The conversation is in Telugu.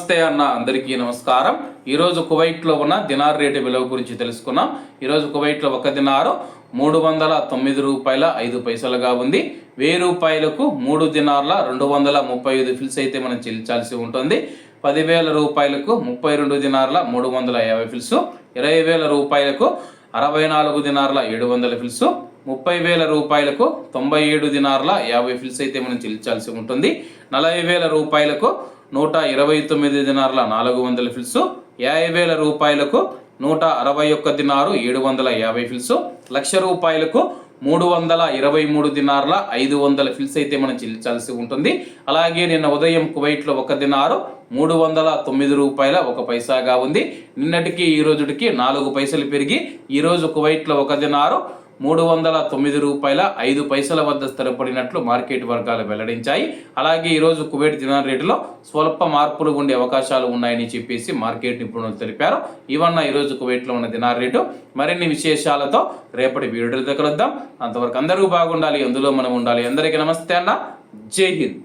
నమస్తే అన్న, అందరికీ నమస్కారం. ఈరోజు కువైట్లో ఉన్న దినార్ రేటు విలువ గురించి తెలుసుకున్నాం. ఈరోజు కువైట్లో ఒక దినారు 309 రూపాయల 5 పైసలుగా ఉంది. 1000 రూపాయలకు 3 దినార్ల 235 ఫిల్స్ అయితే మనం చెల్లించాల్సి ఉంటుంది. 10,000 రూపాయలకు 32 దినార్ల 350 ఫిల్స్, 20,000 రూపాయలకు 64 దినార్ల 700 ఫిల్స్, 30,000 రూపాయలకు 97 దినార్ల 50 ఫిల్స్ అయితే మనం చెల్లించాల్సి ఉంటుంది. 40,000 రూపాయలకు 129 దినార్ల 400 ఫిల్స్, 50,000 రూపాయలకు 161 దినారు 750 ఫిల్స్, 1,00,000 రూపాయలకు 323 దినార్ల 500 ఫిల్స్ అయితే మనం చెల్లించాల్సి ఉంటుంది. అలాగే నిన్న ఉదయం కువైట్లో ఒక దినారు 309 రూపాయల 1 పైసాగా ఉంది. నిన్నటికి ఈ రోజుకి 4 పైసలు పెరిగి ఈరోజు కువైట్లో ఒక దినారు 309 రూపాయల 5 పైసల వద్ద స్థిరపడినట్లు మార్కెట్ వర్గాలు వెల్లడించాయి. అలాగే ఈరోజు కువైట్ దినార్ రేటులో స్వల్ప మార్పులు ఉండే అవకాశాలు ఉన్నాయని చెప్పేసి మార్కెట్ నిపుణులు తెలిపారు. ఇవన్న ఈరోజు కువైట్లో ఉన్న దినార్ రేటు. మరిన్ని విశేషాలతో రేపటి వీడియోలో కలుద్దాం. అంతవరకు అందరూ బాగుండాలి, అందులో మనం ఉండాలి. అందరికీ నమస్తే అన్న, జై హింద్.